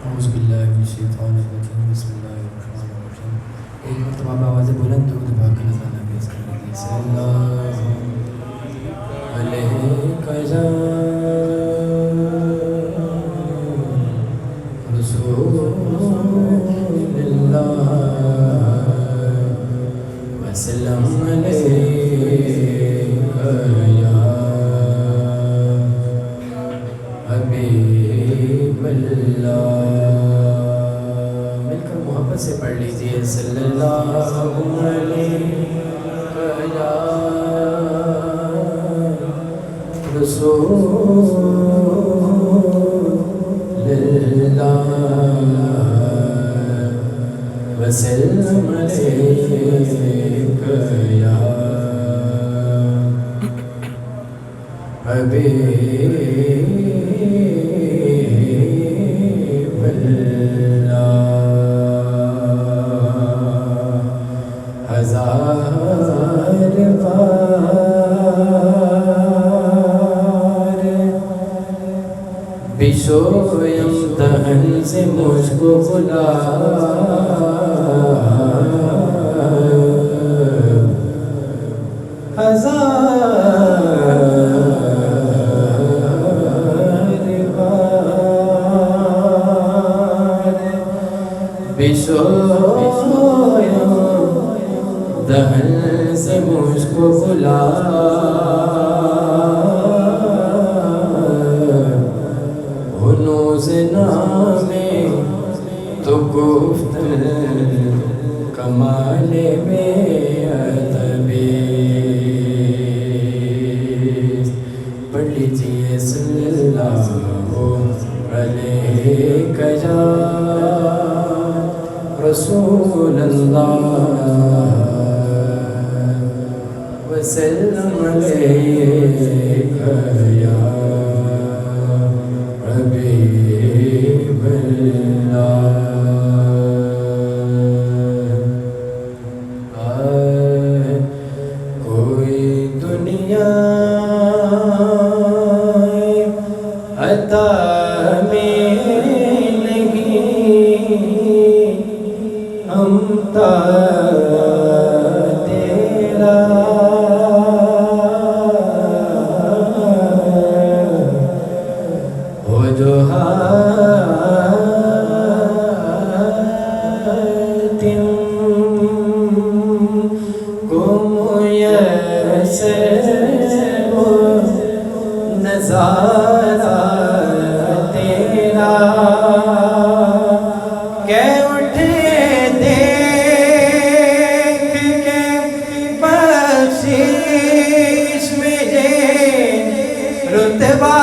औज़ुबिल्लाहिमिनश्शैतानिर्रजीम बिस्मिल्लाहिर्रहमानिर्रहीम। एक मरतबा आवाज़ बुलंद दुरूद पाक का नज़राना पेश कर लीजिए। सल्लल्लाहु अलैहि या रसूलल्लाह वसल्लम अलैका या हबीबल्लाह। मिलकर मोहब्बत से पढ़ लीजिए सल्लल्लाहु अलैका या रसूलल्लाह वसल्लम अलैका या हबीबल्लाह। हजार बार बिशोयम दहन से मुझको बुला, हजार बार बिशोयम दहन से मुझको बुला, हुनूज़ नामे तो गुफ्तन कमाले में अदबी। पढ़ लीजिए सल्लल्लाहु अलैका या रसूलल्लाह वसल्लम अलैका या कोई दुनिया अता में नहीं, हम तेरा हो जो हातिम को मुयस्सर हो नज़ारा तेरा, कै उठे देख के बख्शिश में ये रुतबा,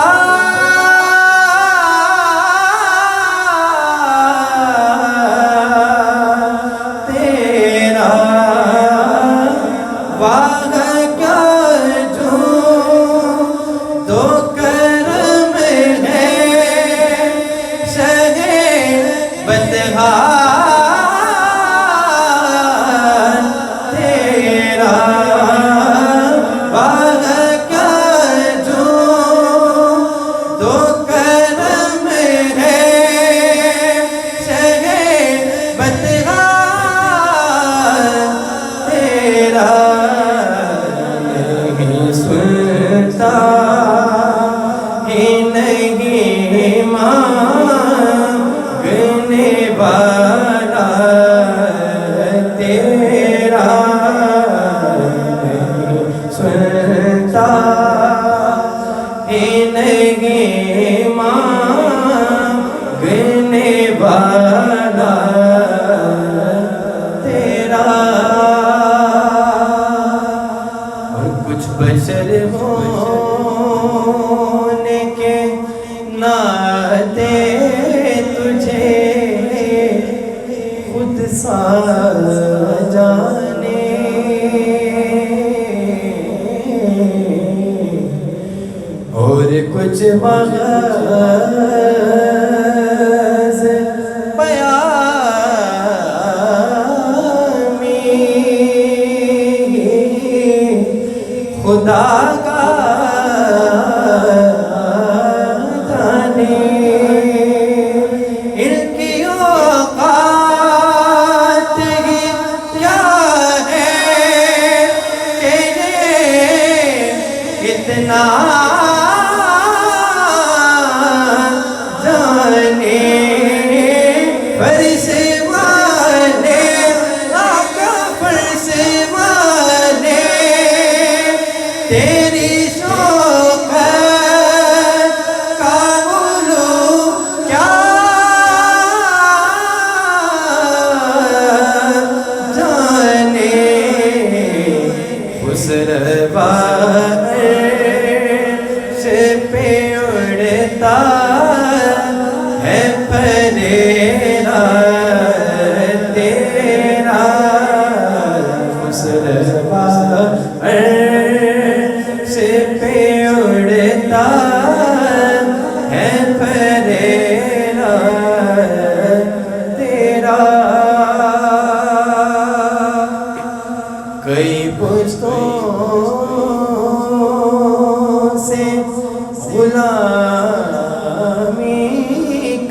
सुनता ही नहीं मांगने वाला तेरा, सुनता ही नहीं मांगने वाला तेरा। कुछ बशर होने के नाते तुझे खुद सा जाने, और कुछ महज़ बयानी खुदा का जाने। इल्म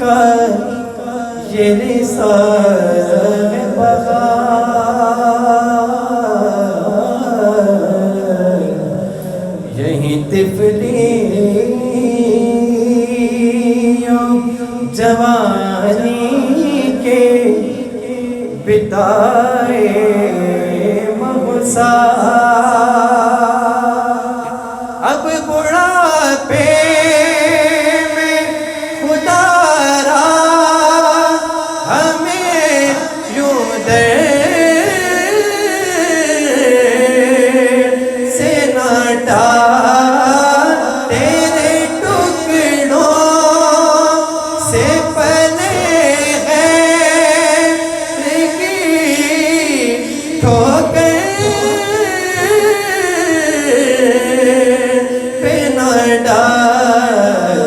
का ये निसार बहार, यही तिफलियों जवानी के बिताए महुसा, अब बुढ़ापे में खुदारा हमें यूं दर्द से न डाल, तेरे टुकड़ों से पले हैं ठोकर पे न डाल,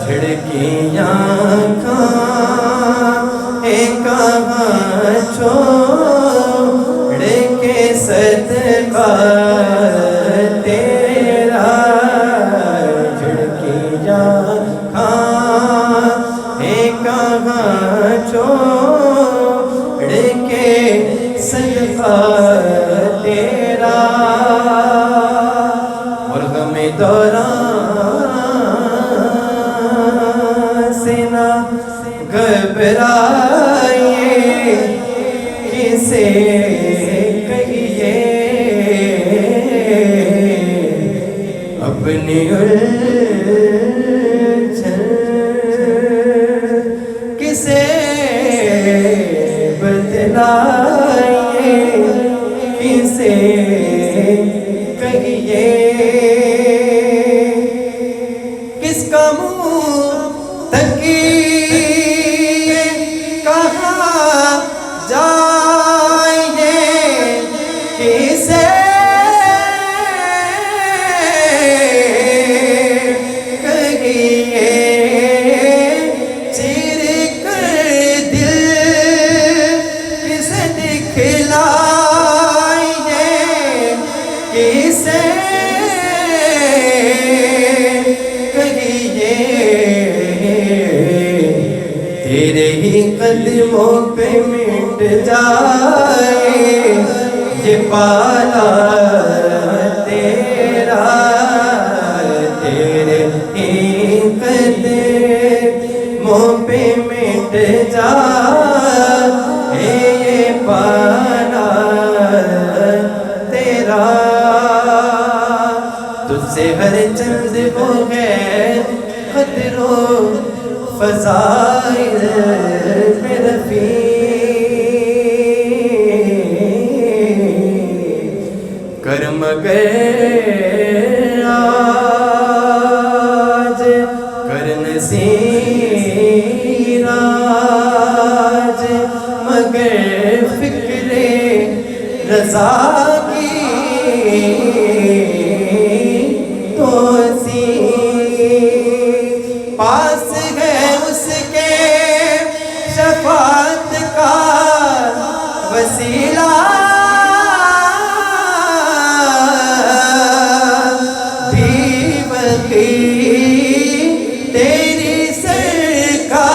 झिड़कियाँ कहाँ छोड़ के सदका तेरा, झिड़कियाँ कहाँ छोड़ के सदका तेरा, और गमे दौरान से ना घबराइए, किसे कहिए अपनी उलझन, किसे बतलाइए, किसे कहिए, किसका मुँह तकिए कहाँ जाएंगे, किसे कहिए, चिर कर दिल किसे दिखलाएंगे, किसे कहिए, तेरे ही कदमों पे मिट जाए ये पाला तेरा, तेरे ही कदमों पे मिट जाए ये पाला तेरा, तुझसे हर चंद वो है कदरों फ़ज़ाइल में रफ़ी, कर मगर आज कर नसीराज, मगर फ़िक्रे रज़ा की तोसी, पास है उसके शफ़ाअत का वसीला, भी वही तेरी सरकार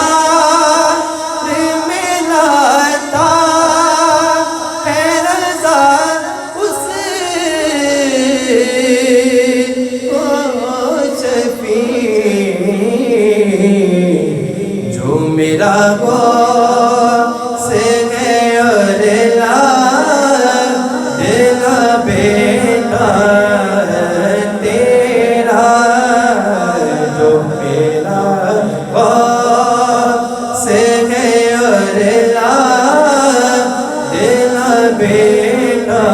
में लाता है रज़ा उस जो मेरा से है और ला बेटा तेरा, जो मेरा से है और ला बेटा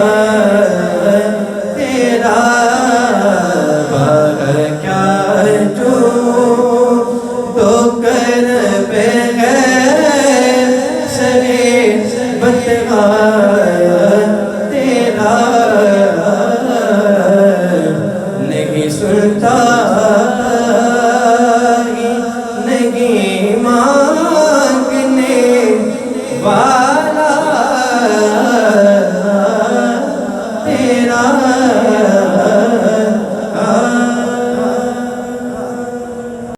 तेरा, क्या जो तो कर बतवा तेरा, नहीं सुनता नहीं मांगने वाला